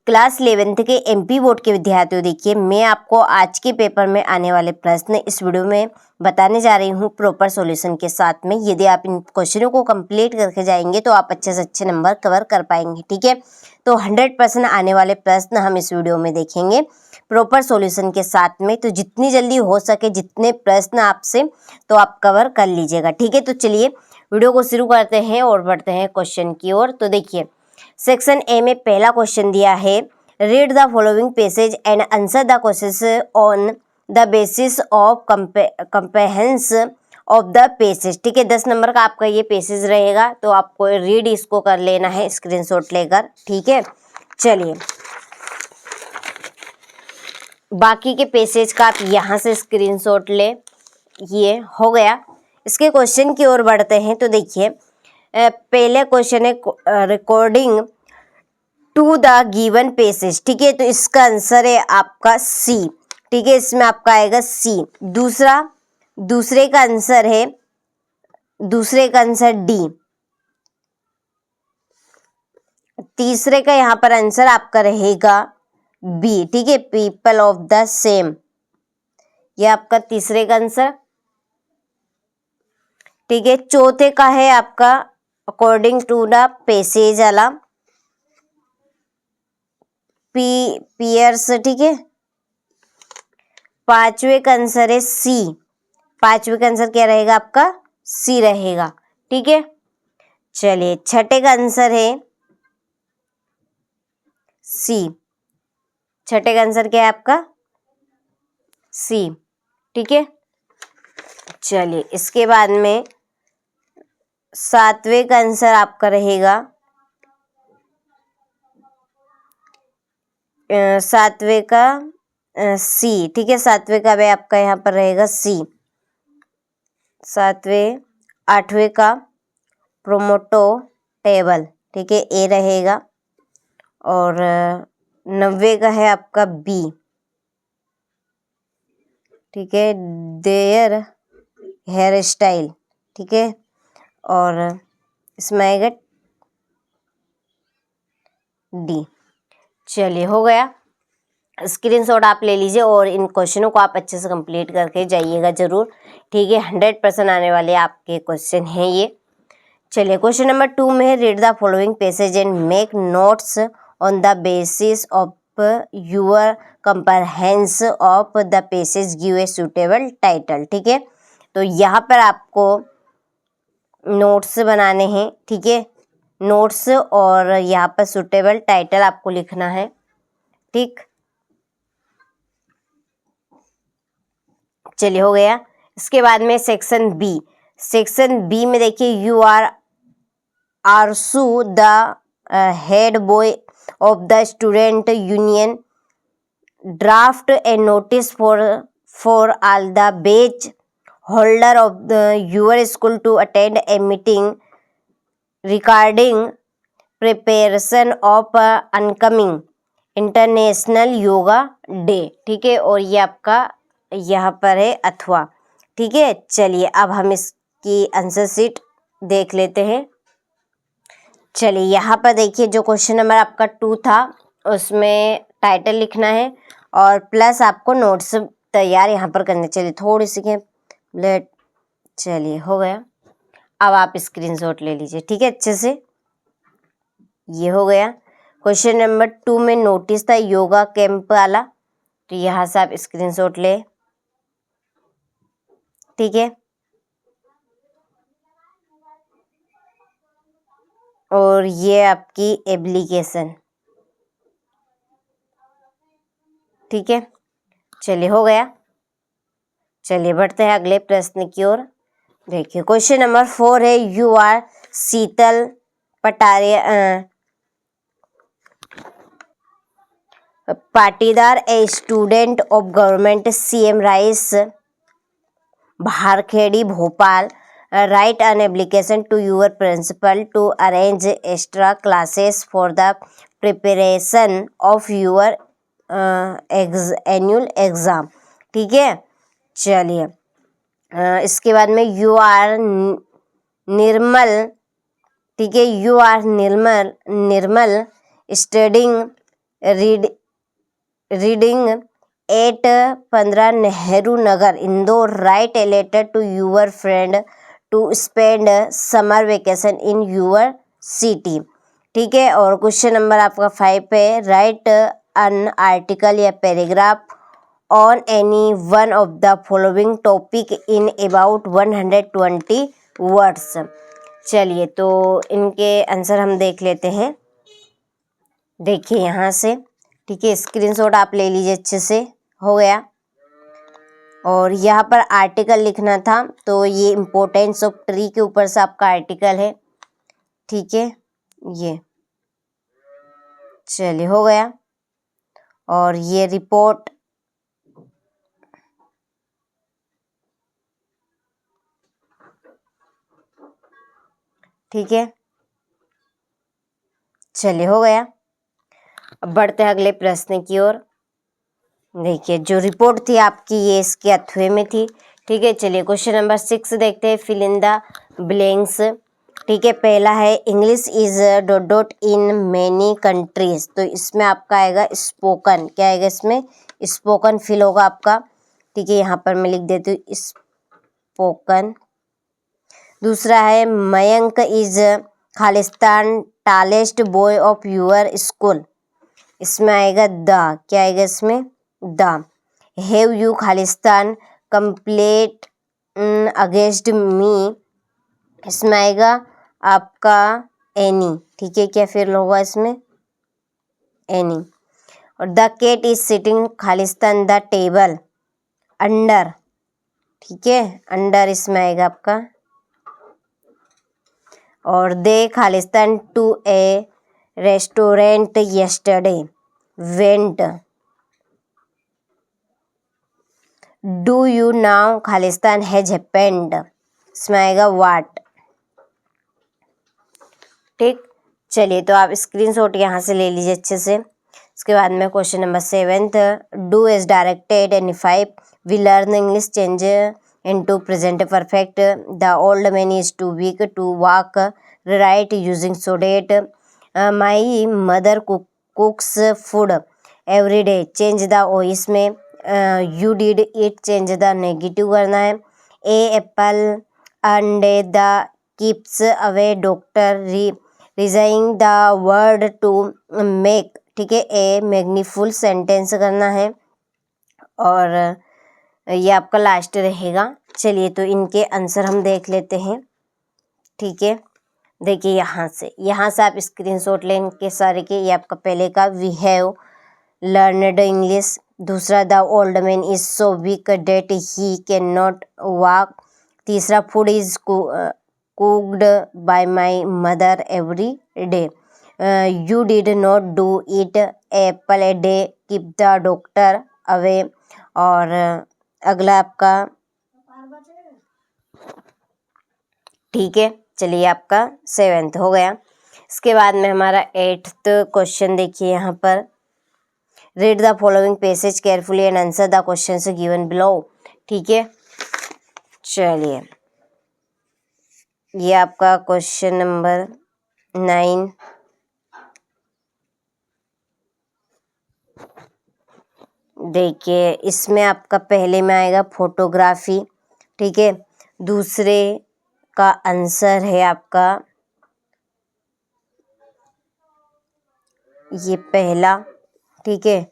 Class 11th के MP board के विद्यार्थियों, देखिए मैं आपको आज के पेपर में आने वाले प्रश्न इस वीडियो में बताने जा रही हूँ प्रॉपर सॉल्यूशन के साथ में। यदि आप इन क्वेश्चनों को कंप्लीट करके जाएंगे तो आप अच्छे से अच्छे नंबर कवर कर पाएंगे, ठीक है। तो 100% आने वाले प्रश्न हम इस वीडियो में देखेंगे प्रॉपर सॉल्यूशन के साथ में। तो जितनी जल्दी हो सके जितने प्रश्न आपसे तो आप कवर कर लीजिएगा, ठीक है। तो चलिए वीडियो को शुरू करते हैं और बढ़ते हैं क्वेश्चन की ओर। तो देखिए सेक्शन ए में पहला क्वेश्चन दिया है, read the following passage and answer the question on the basis of comprehension of the passage, ठीक है। 10 नंबर का आपका ये पैसेज रहेगा, तो आपको रीड इसको कर लेना है स्क्रीनशॉट लेकर, ठीक है। चलिए बाकी के पैसेज का आप यहाँ से स्क्रीनशॉट ले, ये हो गया। इसके क्वेश्चन की ओर बढ़ते हैं। तो देखिए पहले क्वेश्चन है according to the given passage, ठीक है। तो इसका आंसर है आपका सी, ठीक है। इसमें आपका आएगा सी। दूसरे का आंसर डी। तीसरे का यहाँ पर आंसर आपका रहेगा बी, ठीक है, पीपल ऑफ द सेम, ये आपका तीसरे का आंसर, ठीक है। चौथे का है आपका अकॉर्डिंग टू द पैसेज वाला पियर्स, ठीक है। पांचवे का आंसर है सी, पांचवे का आंसर क्या रहेगा आपका सी रहेगा, ठीक है। चलिए छठे का आंसर है सी, छठे का आंसर क्या है आपका सी, ठीक है। चलिए इसके बाद में सातवें का आंसर आपका रहेगा सातवें का सी, ठीक है। सातवें का भी आपका यहाँ पर रहेगा सी। सातवें आठवें का प्रोमोटो टेबल, ठीक है, ए रहेगा। और 90 का है आपका बी, ठीक है, देयर हेयर स्टाइल, ठीक है। और इसमें आएगा डी। चलिए हो गया, स्क्रीनशॉट आप ले लीजिए और इन क्वेश्चनों को आप अच्छे से कंप्लीट करके जाइएगा जरूर, ठीक है। 100% आने वाले आपके क्वेश्चन हैं ये। चलिए क्वेश्चन नंबर 2 में है, read the following passage and make notes on the basis of your comprehension of the passage, give a suitable title, ठीक है। तो यहाँ पर आपको नोट्स बनाने हैं, ठीक है, नोट्स, और यहाँ पर सुटेबल टाइटल आपको लिखना है, ठीक। चलिए हो गया। इसके बाद में सेक्शन बी, सेक्शन बी में देखिए you are Arsu the head boy of the student union draft a notice for all the batch holder of the your school to attend a meeting regarding preparation of upcoming International Yoga Day, ठीक है। और ये आपका यहाँ पर है अथवा, ठीक है। चलिए अब हम इसकी आंसर शीट देख लेते हैं। चलिए यहाँ पर देखिए जो क्वेश्चन नंबर आपका 2 था उसमें टाइटल लिखना है और प्लस आपको नोट्स तैयार यहाँ पर करने। चलिए थोड़ी सी लेट, चलिए हो गया। अब आप स्क्रीनशॉट ले लीजिए, ठीक है, अच्छे से। ये हो गया। क्वेश्चन नंबर 2 में नोटिस था योगा कैंप वाला, तो यहाँ से आप स्क्रीनशॉट ले, ठीक है। और ये आपकी एप्लीकेशन, ठीक है। चलिए हो गया। चलिए बढ़ते हैं अगले प्रश्न की ओर। देखिए क्वेश्चन नंबर 4 है, you are Sheetal Patidar a student of Government CM Rise Bharkhedi Bhopal, write an application to your principal to arrange extra classes for the preparation of your annual exam, ठीक है। चलिए इसके बाद में यू आर निर्मल, ठीक है, you are Nirmal studying residing 815 Nehru Nagar Indore, write a letter to your friend to spend summer vacation in your city. ठीक है, और क्वेश्चन नंबर आपका 5 पे राइट एन आर्टिकल या paragraph on any one of the following topic in about 120 words. चलिए, तो इनके answer हम देख लेते हैं। देखिए यहाँ से, ठीक है, स्क्रीनशॉट आप ले लीजिए, अच्छे से हो गया। और यहाँ पर आर्टिकल लिखना था, तो ये इम्पोर्टेंस ऑफ ट्री के ऊपर से आपका आर्टिकल है। ठीक है, ये चलिए हो गया। और ये रिपोर्ट, ठीक है, चलिए हो गया। अब बढ़ते हैं अगले प्रश्न की ओर। देखिए, जो रिपोर्ट थी आपकी ये इसके अथवे में थी। ठीक है, चलिए क्वेश्चन नंबर 6 देखते हैं, फिल इन द ब्लैंक्स। ठीक है, पहला है English is dot dot in many countries, तो इसमें आपका आएगा स्पोकन। क्या आएगा इसमें? स्पोकन फिल होगा आपका। ठीक है, यहाँ पर मैं लिख देती हूँ स्पोकन। दूसरा है मयंक इज खालिस्तान tallest boy of your school, इसमें आएगा द। क्या आएगा इसमें? द। हैव यू खालिस्तान कंप्लेट अगेंस्ट मी, इसमें आएगा आपका एनी। ठीक है, क्या फिर होगा इसमें? एनी। और द कैट इज सिटिंग खालिस्तान द टेबल अंडर। ठीक है, अंडर इसमें आएगा आपका। और दे खालिस्तान to a restaurant yesterday went। Do you now खालिस्तान हैज हैपेंड, इसमें आएगा वाट। ठीक, चलिए, तो आप स्क्रीनशॉट यहाँ से ले लीजिए अच्छे से। इसके बाद में question number 7, do as directed and 5 we learn English change into present perfect। The old man is too weak to walk right using sodet। My mother cooks food every day, change the o इसमें you did it, change the negative करना है। A apple and the keeps away doctor resigning the word to make। ठीक है, a मैग्नीफुल sentence करना है, और ये आपका लास्ट रहेगा। चलिए, तो इनके आंसर हम देख लेते हैं। ठीक है, देखिए यहाँ से आप स्क्रीनशॉट लें इनके सारे के। ये आपका पहले का वी हैव लर्नड इंग्लिश। दूसरा the old man is so weak that he can not walk. तीसरा food is cooked by my mother every day. You did not do it apple a day, keep the doctor away. और अगला आपका, ठीक है, चलिए आपका 7th हो गया। इसके बाद में हमारा 8th क्वेश्चन देखिए यहाँ पर, read the following passage carefully and answer the questions given below. ठीक है, चलिए, ये आपका क्वेश्चन नंबर 9। देखिए, इसमें आपका पहले में आएगा फोटोग्राफी। ठीक है, दूसरे का आंसर है आपका ये पहला। ठीक है,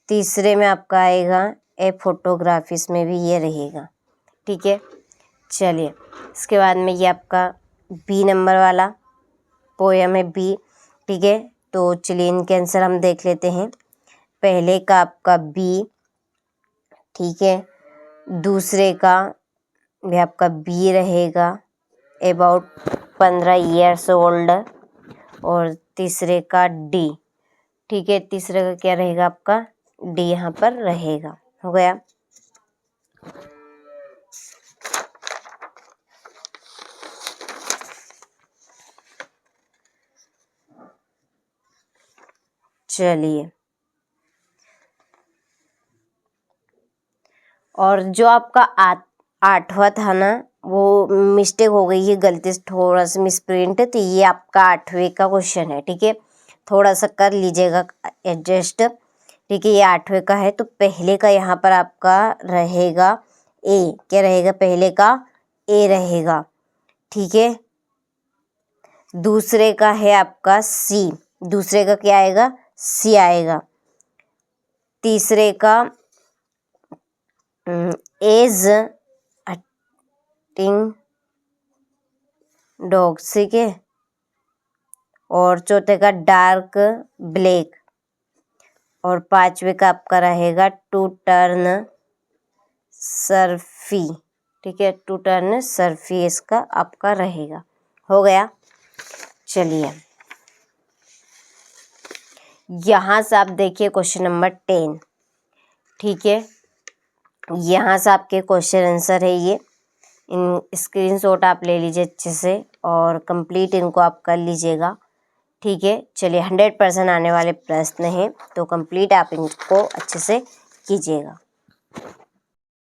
तीसरे में आपका आएगा ए फोटोग्राफी, इसमें भी ये रहेगा। ठीक है, चलिए, इसके बाद में ये आपका बी नंबर वाला पोयम है बी। ठीक है, तो चलिए इनके आंसर हम देख लेते हैं। पहले का आपका बी, ठीक है, दूसरे का भी आपका बी रहेगा, अबाउट 15 ईयर्स ओल्ड। और तीसरे का डी। ठीक है, तीसरे का क्या रहेगा आपका? डी यहाँ पर रहेगा। हो गया। चलिए, और जो आपका 8वां था ना, वो मिस्टेक हो गई है, गलती से थोड़ा सा मिसप्रिंट है, तो ये आपका 8वें का क्वेश्चन है। ठीक है, थोड़ा सा कर लीजिएगा एडजस्ट। ठीक है, ये 8वें का है तो पहले का यहाँ पर आपका रहेगा ए। क्या रहेगा? पहले का ए रहेगा। ठीक है, दूसरे का है आपका सी, दूसरे का क्या आएगा? सी आएगा। तीसरे का एज हंटिंग डॉग। ठीक है, और चौथे का डार्क ब्लैक, और 5वें का आपका रहेगा टू टर्न सर्फी। ठीक है, टू टर्न सर्फी इसका आपका रहेगा। हो गया। चलिए यहाँ से आप देखिए क्वेश्चन नंबर 10। ठीक है, यहाँ से आपके क्वेश्चन आंसर है ये। इन स्क्रीनशॉट आप ले लीजिए अच्छे से और कंप्लीट इनको आप कर लीजिएगा। ठीक है, चलिए 100% आने वाले प्रश्न हैं तो कंप्लीट आप इनको अच्छे से कीजिएगा।